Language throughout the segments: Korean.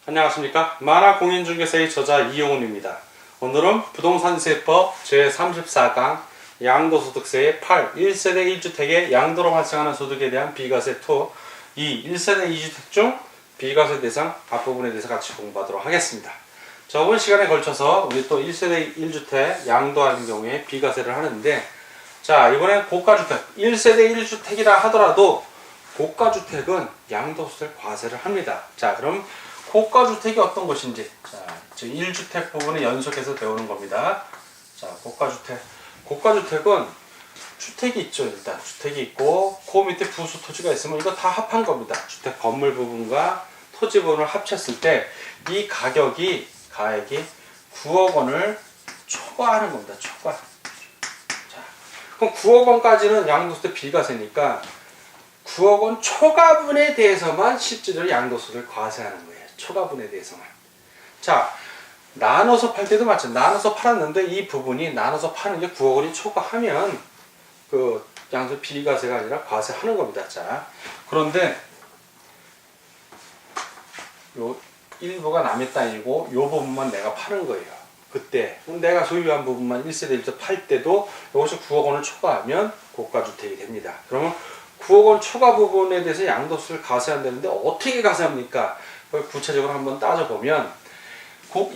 안녕하십니까. 만화공인중개사의 저자 이용훈입니다. 오늘은 부동산세법 제34강 양도소득세의 8. 1세대 1주택의 양도로 발생하는 소득에 대한 비과세 2. 이 1세대 2주택 중 비과세 대상 앞부분에 대해서 같이 공부하도록 하겠습니다. 저번 시간에 걸쳐서 우리 또 1세대 1주택 양도하는 경우에 비과세를 하는데, 자, 이번엔 고가주택 1세대 1주택이라 하더라도 고가주택은 양도소득 과세를 합니다. 자, 그럼 고가주택이 어떤 것인지, 자, 1주택 부분에 연속해서 배우는 겁니다. 자, 고가주택. 고가주택은 주택이 있죠. 일단 주택이 있고 그 밑에 부수 토지가 있으면 이거 다 합한 겁니다. 주택 건물 부분과 토지 부분을 합쳤을 때 이 가액이 9억 원을 초과하는 겁니다. 초과. 자, 그럼 9억 원까지는 양도소득 비과세니까 9억 원 초과분에 대해서만 실질적으로 양도소득을 과세하는 거예요. 초과분에 대해서만. 자, 나눠서 팔 때도 마찬가지. 나눠서 팔았는데 이 부분이 나눠서 파는 게 9억 원이 초과하면 그 양도소득 비과세가 아니라 과세하는 겁니다. 자, 그런데 요 일부가 남의 땅이고 요 부분만 내가 파는 거예요. 그때 내가 소유한 부분만 1세대 1주 팔 때도 여기서 9억 원을 초과하면 고가주택이 됩니다. 그러면 9억 원 초과 부분에 대해서 양도세를 과세한다는데 어떻게 과세합니까? 그걸 구체적으로 한번 따져보면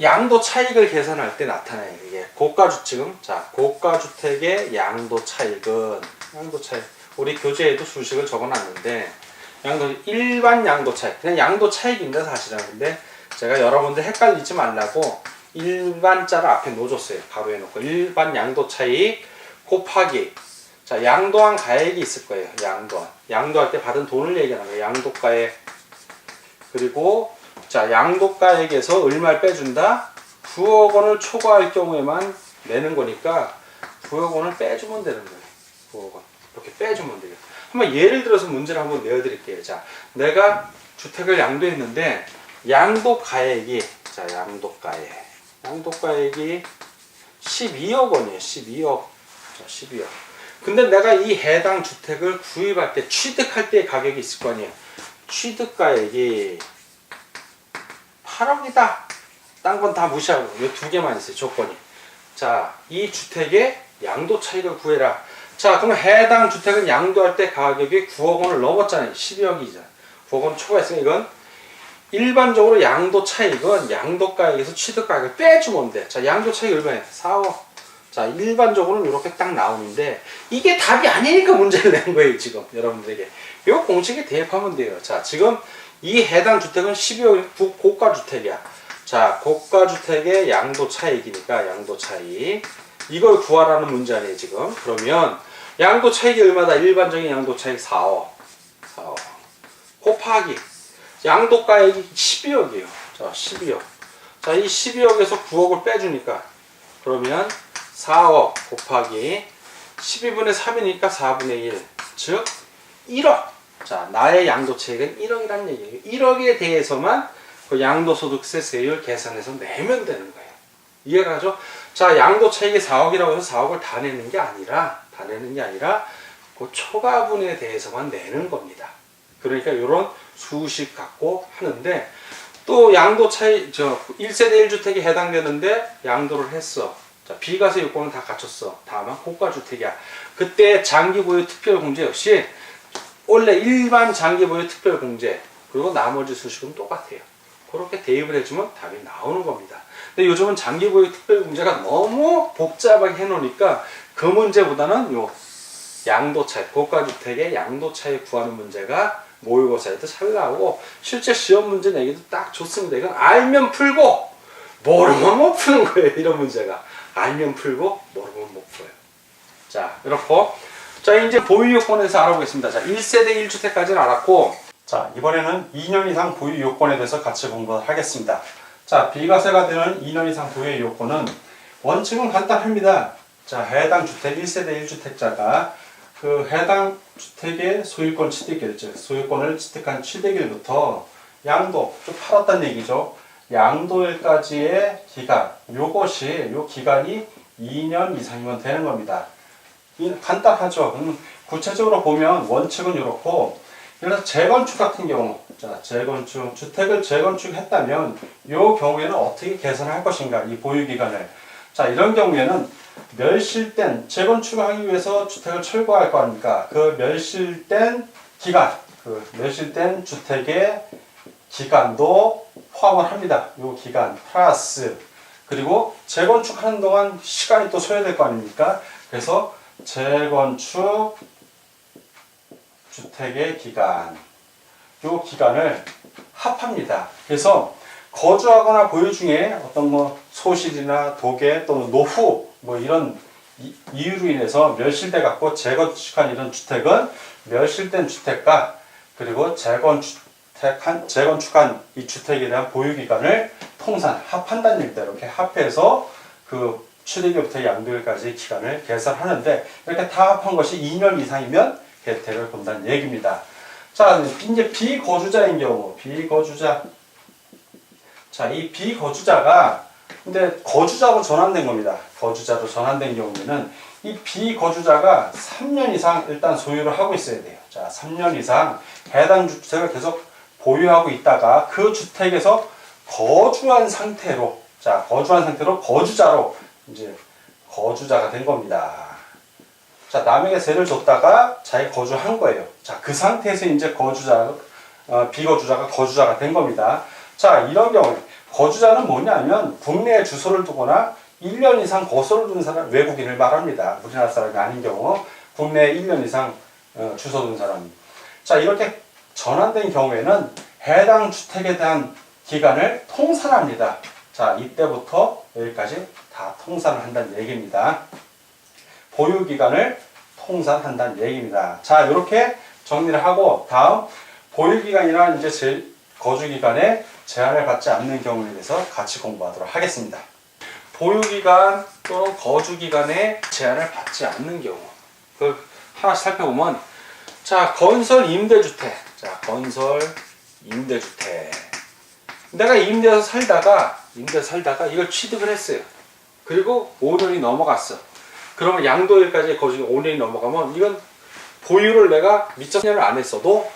양도 차익을 계산할 때 나타나요. 이게 고가주택은, 자, 고가주택의 양도 차익은, 양도 차익, 우리 교재에도 수식을 적어놨는데 일반 양도 차익, 그냥 양도 차익입니다 사실은. 근데 제가 여러분들 헷갈리지 말라고 일반자를 앞에 놓아줬어요. 가로에 놓고 일반 양도 차익 곱하기, 자, 양도한 가액이 있을 거예요. 양도할 때 받은 돈을 얘기하는 거예요. 양도가액. 그리고 자, 양도가액에서 얼마를 빼준다? 9억 원을 초과할 경우에만 내는 거니까 9억 원을 빼주면 되는 거예요. 9억 원. 이렇게 빼주면 돼요. 한번 예를 들어서 문제를 한번 내어드릴게요. 자, 내가 주택을 양도했는데 양도가액이, 자, 양도가액이 12억 원이에요. 12억. 자, 12억. 근데 내가 이 해당 주택을 구입할 때, 취득할 때의 가격이 있을 거 아니에요. 취득가액이 8억이다. 딴 건 다 무시하고 이 두 개만 있어요. 조건이. 자, 이 주택의 양도 차익을 구해라. 자, 그럼 해당 주택은 양도할 때 가격이 9억 원을 넘었잖아요. 12억이잖아. 9억 원 초과했으니까 이건 일반적으로 양도 차익은 양도가액에서 취득가액을 빼주면 돼. 자, 양도 차익 얼마예요? 4억. 자, 일반적으로는 이렇게 딱 나오는데 이게 답이 아니니까 문제를 낸 거예요. 지금 여러분들에게 이 공식에 대입하면 돼요. 자, 지금 이 해당 주택은 12억 고가주택이야. 자, 고가주택의 양도 차익이니까 양도 차익 이걸 구하라는 문제 아니에요 지금. 그러면 양도 차익이 얼마다? 일반적인 양도 차익 4억 곱하기 양도가액이 12억이에요. 자, 12억. 자, 이 12억에서 9억을 빼주니까 그러면 4억 곱하기 12분의 3이니까 4분의 1, 즉 1억. 자, 나의 양도차익은 1억이라는 얘기예요. 1억에 대해서만 그 양도소득세 세율 계산해서 내면 되는 거예요. 이해가 가죠? 자, 양도차익이 4억이라고 해서 4억을 다 내는 게 아니라 그 초과분에 대해서만 내는 겁니다. 그러니까 이런 수식 갖고 하는데, 또 양도차익, 1세대 1주택에 해당되는데 양도를 했어. 자, 비과세 요건은 다 갖췄어. 다만 고가주택이야. 그때 장기보유 특별공제 역시 원래 일반 장기보유 특별공제 그리고 나머지 수식은 똑같아요. 그렇게 대입을 해주면 답이 나오는 겁니다. 근데 요즘은 장기보유 특별공제가 너무 복잡하게 해놓으니까 그 문제보다는 요 양도차익, 고가주택의 양도차익 구하는 문제가 모의고사에도 잘 나오고 실제 시험 문제 내기도 딱 좋습니다. 이건 알면 풀고 모르면 못 푸는 거예요. 이런 문제가 알면 풀고 모르면 못 풀어요. 자, 이렇고, 자, 이제 보유 요건에서 알아보겠습니다. 자, 1세대 1주택까지는 알았고, 자, 이번에는 2년 이상 보유 요건에 대해서 같이 공부를 하겠습니다. 자, 비과세가 되는 2년 이상 보유 요건은 원칙은 간단합니다. 자, 해당 주택 1세대 1주택자가 그 해당 주택의 소유권 취득일, 즉 소유권을 취득한 취득일부터 양도, 좀 팔았다는 얘기죠. 양도일까지의 기간, 요 기간이 2년 이상이면 되는 겁니다. 간단하죠. 구체적으로 보면 원칙은 이렇고, 그래서 재건축 같은 경우 자, 재건축, 주택을 재건축했다면 이 경우에는 어떻게 계산할 것인가, 이 보유기간을. 자, 이런 경우에는 멸실된, 재건축을 하기 위해서 주택을 철거할 거 아닙니까? 그 멸실된 기간, 그 멸실된 주택의 기간도 포함을 합니다. 이 기간 플러스, 그리고 재건축하는 동안 시간이 또 소요될 거 아닙니까? 그래서 재건축 주택의 기간, 이 기간을 합합니다. 그래서 거주하거나 보유 중에 어떤 뭐 소실이나 도계 또는 노후 뭐 이런 이유로 인해서 멸실돼 갖고 재건축한 이런 주택은 멸실된 주택과 그리고 재건축한 이 주택에 대한 보유 기간을 통산 합한다는 얘기입니다. 이렇게 합해서 그 취득일부터 양도일까지 기간을 계산하는데, 이렇게 다 합한 것이 2년 이상이면 혜택을 본다는 얘기입니다. 자, 이제 비거주자인 경우, 비거주자. 자, 이 비거주자가 근데 거주자로 전환된 겁니다. 거주자로 전환된 경우에는 이 비거주자가 3년 이상 일단 소유를 하고 있어야 돼요. 자, 3년 이상 해당 주택을 계속 보유하고 있다가 그 주택에서 거주한 상태로, 자, 거주한 상태로 거주자로 이제 거주자가 된 겁니다. 자, 남에게 세를 줬다가 자기 거주한 거예요. 자, 그 상태에서 이제 비거주자가 거주자가 된 겁니다. 자, 이런 경우에 거주자는 뭐냐면 국내에 주소를 두거나 1년 이상 거소를 둔 사람, 외국인을 말합니다. 우리나라 사람이 아닌 경우 국내에 1년 이상 주소 둔 사람. 자, 이렇게 전환된 경우에는 해당 주택에 대한 기간을 통산합니다. 자, 이때부터 여기까지 다 통산을 한다는 얘기입니다. 보유기간을 통산한다는 얘기입니다. 자, 이렇게 정리를 하고 다음 보유기간이나 이제 거주기간에 제한을 받지 않는 경우에 대해서 같이 공부하도록 하겠습니다. 보유기간 또는 거주기간에 제한을 받지 않는 경우, 그 하나씩 살펴보면, 자, 건설 임대주택. 자, 건설 임대주택. 내가 임대에서 살다가 이걸 취득을 했어요. 그리고 5년이 넘어갔어. 그러면 양도일까지 거주기 5년이 넘어가면 이건 보유를 내가 미처 10년을 안 했어도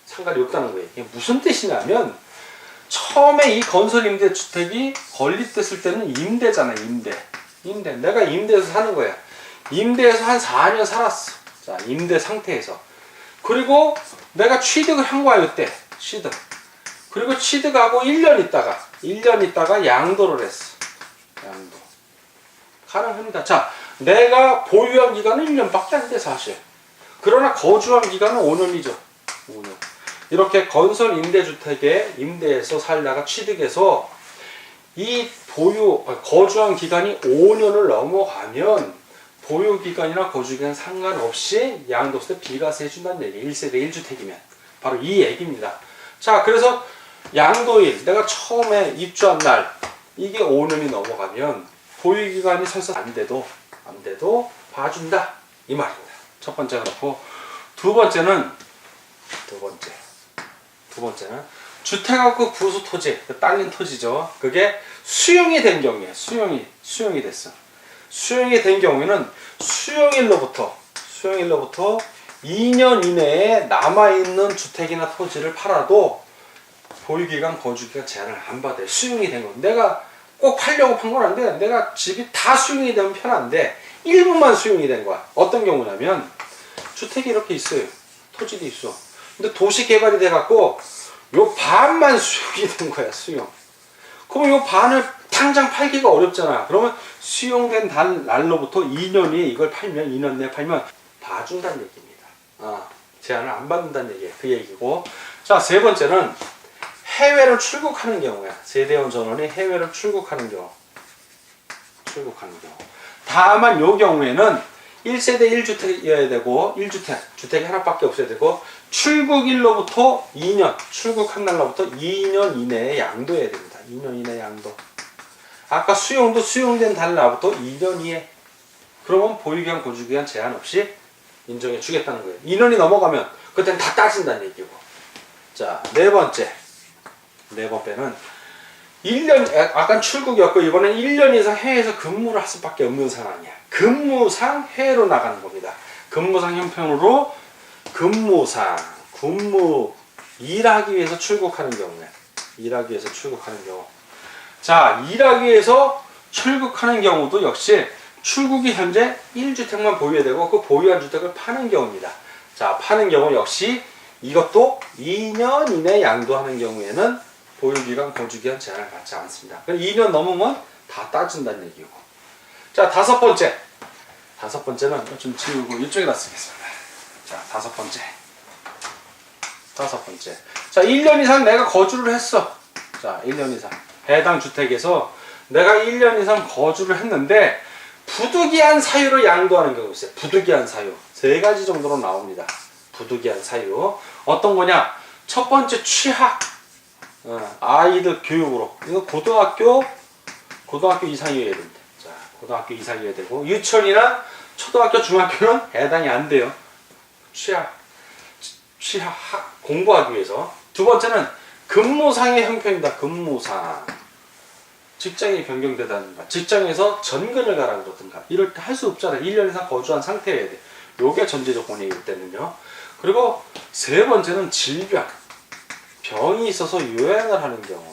상관이 없다는 거예요. 이게 무슨 뜻이냐면, 처음에 이 건설 임대주택이 건립됐을 때는 임대잖아요. 임대. 내가 임대에서 사는 거야. 임대에서 한 4년 살았어. 자, 임대 상태에서. 그리고 내가 취득을 한 거야, 이때. 취득. 그리고 취득하고 1년 있다가 양도를 했어. 양도. 가능합니다. 자, 내가 보유한 기간은 1년밖에 안 돼, 사실. 그러나 거주한 기간은 5년이죠. 5년. 이렇게 건설 임대주택에 임대해서 살다가 취득해서 이 거주한 기간이 5년을 넘어가면 보유기간이나 거주기간 상관없이 양도세 비과세 해준다는 얘기예요. 1세대 1주택이면. 바로 이 얘기입니다. 자, 그래서 양도일, 내가 처음에 입주한 날, 이게 5년이 넘어가면 보유기간이 설사 안 돼도 봐준다. 이 말입니다. 첫 번째 그렇고, 두 번째는 주택하고 부수 토지, 딸린 토지죠. 그게 수용이 된 경우에, 수용이 됐어. 수용이 된 경우에는 수용일로부터 2년 이내에 남아있는 주택이나 토지를 팔아도 보유기간, 거주기간 제한을 안 받아요. 수용이 된 거. 내가 꼭 팔려고 판 건 안 돼. 내가 집이 다 수용이 되면 편한데 일부만 수용이 된 거야. 어떤 경우냐면 주택이 이렇게 있어요. 토지도 있어. 근데 도시 개발이 돼갖고 요 반만 수용이 된 거야. 수용. 그럼 요 반을 당장 팔기가 어렵잖아. 그러면 수용된 날로부터 2년 뒤에 이걸 팔면, 2년 내에 팔면 봐준다는 얘기입니다. 제한을 안 받는다는 얘기예요. 그 얘기고. 자, 세 번째는 해외를 출국하는 경우야. 세대원 전원이 해외를 출국하는 경우. 다만 요 경우에는 1세대 1주택이어야 되고, 주택이 하나밖에 없어야 되고, 출국일로부터 2년, 출국한 날로부터 2년 이내에 양도해야 됩니다. 2년 이내 양도. 아까 수용도 수용된 달날부터 2년 이에. 그러면 보유기간, 거주기간 제한 없이 인정해 주겠다는 거예요. 2년이 넘어가면 그때는 다 따진다는 얘기고. 자, 네 번째는 1년, 아까 출국이었고 이번엔 1년 이상 해외에서 근무를 할 수밖에 없는 상황이야. 근무상 해외로 나가는 겁니다. 근무상 형편으로 근무 일하기 위해서 출국하는 경우에. 일하기 위해서 출국하는 경우. 자, 일하기 위해서 출국하는 경우도 역시 출국이 현재 1주택만 보유해야 되고 그 보유한 주택을 파는 경우입니다. 자, 파는 경우 역시 이것도 2년 이내 양도하는 경우에는 보유기간, 거주기간 제한을 받지 않습니다. 2년 넘으면 다 따진다는 얘기고. 자, 다섯 번째는 좀 지우고 이쪽에다 쓰겠습니다. 자, 다섯 번째. 자, 1년 이상 내가 거주를 했어. 자, 1년 이상. 해당 주택에서 내가 1년 이상 거주를 했는데 부득이한 사유로 양도하는 경우 있어요. 부득이한 사유. 세 가지 정도로 나옵니다. 부득이한 사유. 어떤 거냐? 첫 번째 취학. 아이들 교육으로. 이거 고등학교 이상이어야 됩니다. 자, 고등학교 이상이어야 되고 유치원이나 초등학교, 중학교는 해당이 안 돼요. 취학 공부하기 위해서. 두 번째는 근무상의 형편이다. 근무상. 직장이 변경되다든가 직장에서 전근을 가라 그러든가 이럴 때 할 수 없잖아요. 1년 이상 거주한 상태여야 돼. 요게 전제 조건이기 때문에요. 그리고 세 번째는 질병. 병이 있어서 요양을 하는 경우.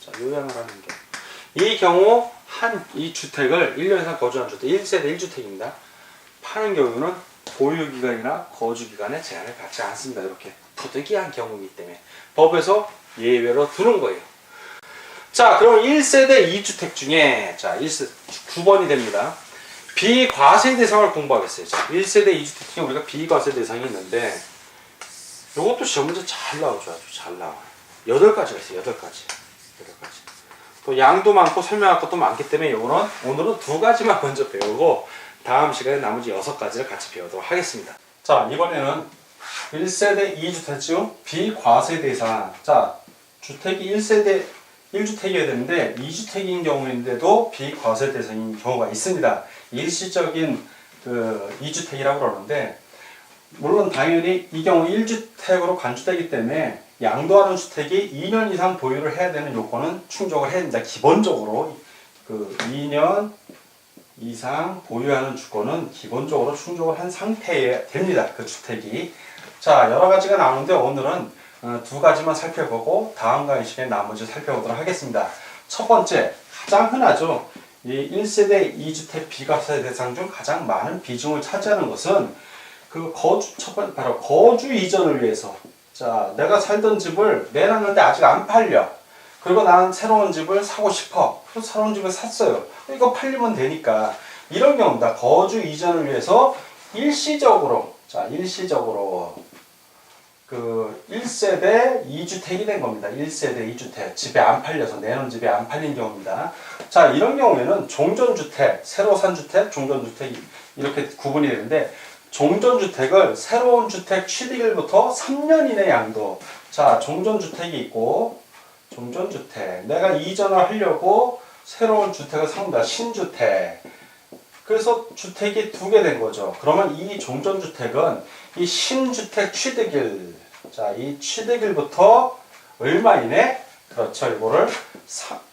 자, 요양을 하는 경우. 이 경우 이 주택을 1년 이상 거주한 주택, 1세대 1주택입니다. 파는 경우는 보유기간이나 거주기간에 제한을 받지 않습니다. 이렇게 부득이한 경우이기 때문에 법에서 예외로 두는 거예요. 자, 그럼 1세대 2주택 중에, 자, 9번이 됩니다. 비과세 대상을 공부하겠어요. 자, 1세대 2주택 중에 우리가 비과세 대상이 있는데, 요것도 시험 문제 잘 나오죠. 아주 잘 나와요. 8가지가 있어요. 8가지. 또 양도 많고 설명할 것도 많기 때문에 오늘은 2가지만 먼저 배우고, 다음 시간에 나머지 6가지를 같이 배우도록 하겠습니다. 자, 이번에는 1세대 2주택 중 비과세 대상. 자, 주택이 1주택이어야 되는데 2주택인 경우인데도 비과세 대상인 경우가 있습니다. 일시적인 2주택이라고 그러는데 물론 당연히 이 경우 1주택으로 간주되기 때문에 양도하는 주택이 2년 이상 보유를 해야 되는 요건은 충족을 해야 됩니다. 기본적으로 2년 이상 보유하는 주거는 기본적으로 충족을 한 상태여야 됩니다. 그 주택이. 자, 여러 가지가 나오는데 오늘은 2가지만 살펴보고 다음 강의시간에 나머지 살펴보도록 하겠습니다. 첫 번째, 가장 흔하죠. 이 1세대 2주택 비과세 대상 중 가장 많은 비중을 차지하는 것은 바로 거주 이전을 위해서. 자, 내가 살던 집을 내놨는데 아직 안 팔려. 그리고 나는 새로운 집을 사고 싶어. 그래서 새로운 집을 샀어요. 이거 팔리면 되니까. 이런 경우입니다. 거주 이전을 위해서 일시적으로 1세대 2주택이 된 겁니다. 1세대 2주택. 집에 안 팔려서 내놓은 집에 안 팔린 경우입니다. 자, 이런 경우에는 종전주택, 새로 산 주택, 종전주택 이렇게 구분이 되는데 종전주택을 새로운 주택 취득일부터 3년 이내 양도. 자, 종전주택이 있고 종전주택. 내가 이전을 하려고 새로운 주택을 삽니다. 신주택. 그래서 주택이 2개 된 거죠. 그러면 이 종전주택은 이 신주택 취득일. 자, 이 취득일부터 얼마 이내? 그렇죠.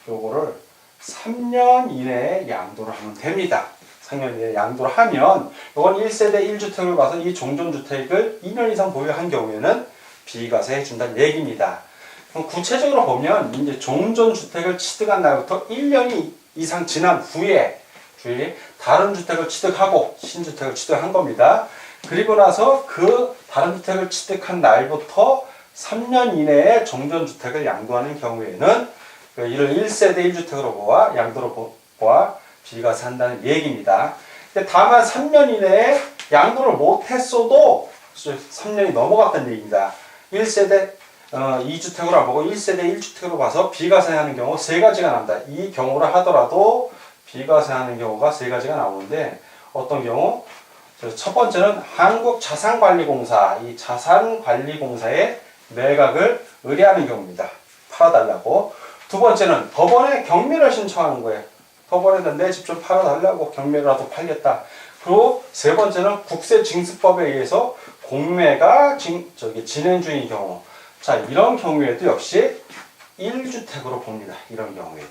요거를 3년 이내에 양도를 하면 됩니다. 3년 이내에 양도를 하면 요건 1세대 1주택을 봐서 이 종전주택을 2년 이상 보유한 경우에는 비과세 해준다는 얘기입니다. 그럼 구체적으로 보면 이제 종전주택을 취득한 날부터 1년이 이상 지난 후에 다른 주택을 취득하고 신주택을 취득한 겁니다. 그리고 나서 그 다른 주택을 취득한 날부터 3년 이내에 종전주택을 양도하는 경우에는 이를 1세대 1주택으로 양도로 보아 비과세한다는 얘기입니다. 다만 3년 이내에 양도를 못했어도 3년이 넘어갔다는 얘기입니다. 1세대 2주택으로 안 보고 1세대 1주택으로 봐서 비과세하는 경우 3가지가 나옵니다. 이 경우를 하더라도 비과세하는 경우가 3가지가 나오는데 어떤 경우? 첫 번째는 한국자산관리공사, 이 자산관리공사에 매각을 의뢰하는 경우입니다. 팔아달라고. 두 번째는 법원에 경매를 신청하는 거예요. 법원에 내 집 좀 팔아달라고 경매라도 팔겠다. 그리고 세 번째는 국세징수법에 의해서 공매가 진행 중인 경우. 자, 이런 경우에도 역시 1주택으로 봅니다. 이런 경우에도.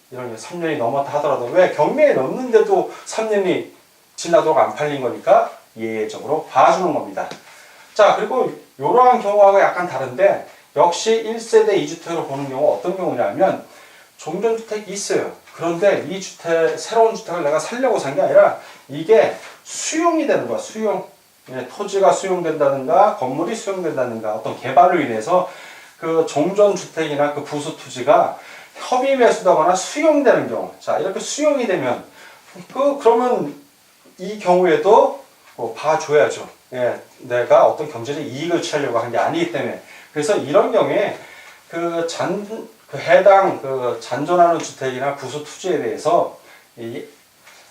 이런 경우 3년이 넘었다 하더라도 왜 경매에 넣는데도 3년이 지나도록 안 팔린 거니까 예외적으로 봐주는 겁니다. 자, 그리고 이러한 경우하고 약간 다른데 역시 1세대 2주택으로 보는 경우 어떤 경우냐면 종전주택이 있어요. 그런데 이 주택, 새로운 주택을 내가 살려고 산 게 아니라 이게 수용이 되는 거야. 수용. 예, 토지가 수용된다든가 건물이 수용된다든가 어떤 개발로 인해서 그 종전주택이나 그 부수토지가 협의 매수하거나 수용되는 경우. 자, 이렇게 수용이 되면 그러면 이 경우에도 봐줘야죠. 예, 내가 어떤 경제적 이익을 취하려고 한 게 아니기 때문에. 그래서 이런 경우에 그 해당 잔존하는 주택이나 부수 투지에 대해서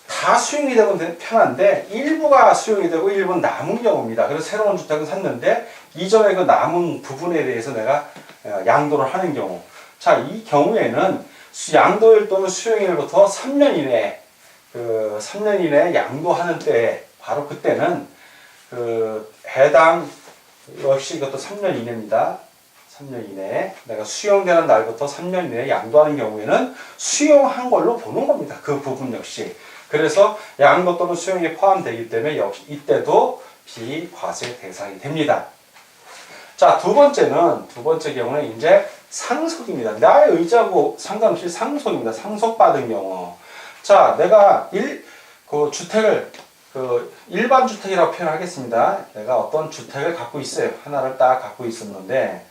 다 수용이 되면 편한데 일부가 수용이 되고 일부는 남은 경우입니다. 그래서 새로운 주택을 샀는데 이전에 그 남은 부분에 대해서 내가 양도를 하는 경우. 자, 이 경우에는 양도일 또는 수용일부터 3년 이내에 3년 이내에 양도하는 때에 바로 그때는 해당 역시 이것도 3년 이내입니다. 3년 이내에 내가 수용되는 날부터 3년 이내에 양도하는 경우에는 수용한 걸로 보는 겁니다. 그 부분 역시. 그래서 양도 또는 수용이 포함되기 때문에 역시 이때도 비과세 대상이 됩니다. 자, 두 번째 경우는 이제 상속입니다. 나의 의지하고 상관없이 상속입니다. 상속받은 경우. 자, 내가 주택을 일반 주택이라고 표현하겠습니다. 내가 어떤 주택을 갖고 있어요. 하나를 딱 갖고 있었는데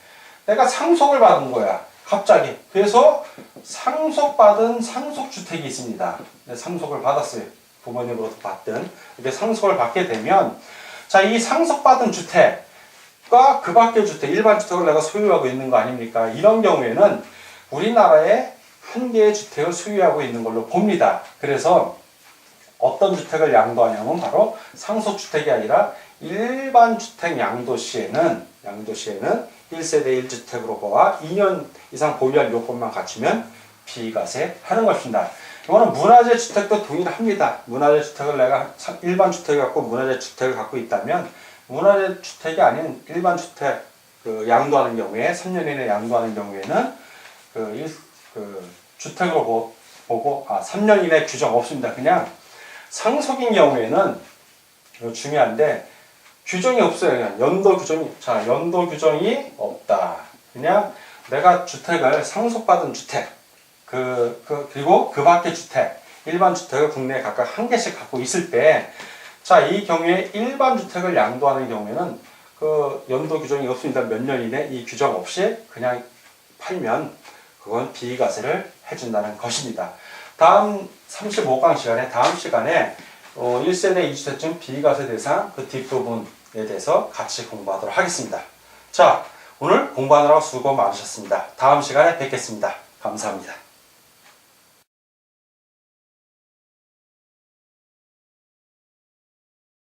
내가 상속을 받은 거야. 갑자기. 그래서 상속받은 상속주택이 있습니다. 상속을 받았어요. 부모님으로부터 받든. 이렇게 상속을 받게 되면 자, 이 상속받은 주택과 그 밖의 주택, 일반 주택을 내가 소유하고 있는 거 아닙니까? 이런 경우에는 우리나라에 한 개의 주택을 소유하고 있는 걸로 봅니다. 그래서 어떤 주택을 양도하냐면 바로 상속주택이 아니라 일반 주택 양도 시에는 1세대 1주택으로 보아 2년 이상 보유할 요건만 갖추면 비과세 하는 것입니다. 이거는 문화재 주택도 동일합니다. 문화재 주택을 내가 일반 주택을 갖고 문화재 주택을 갖고 있다면 문화재 주택이 아닌 일반 주택 양도하는 경우에 3년 이내 양도하는 경우에는 주택으로 보고 3년 이내 규정 없습니다. 그냥 상속인 경우에는 중요한데 규정이 없어요. 그냥 연도 규정이 없다. 그냥 내가 주택을 상속받은 주택 그리고 그 밖의 주택 일반 주택을 국내에 각각 한 개씩 갖고 있을 때 자, 이 경우에 일반 주택을 양도하는 경우에는 그 연도 규정이 없습니다. 몇 년 이내 이 규정 없이 그냥 팔면 그건 비과세를 해준다는 것입니다. 다음 35강 시간에 다음 시간에 1세대 2주택 비과세 대상 그 뒷부분에 대해서 같이 공부하도록 하겠습니다. 자, 오늘 공부하느라고 수고 많으셨습니다. 다음 시간에 뵙겠습니다. 감사합니다.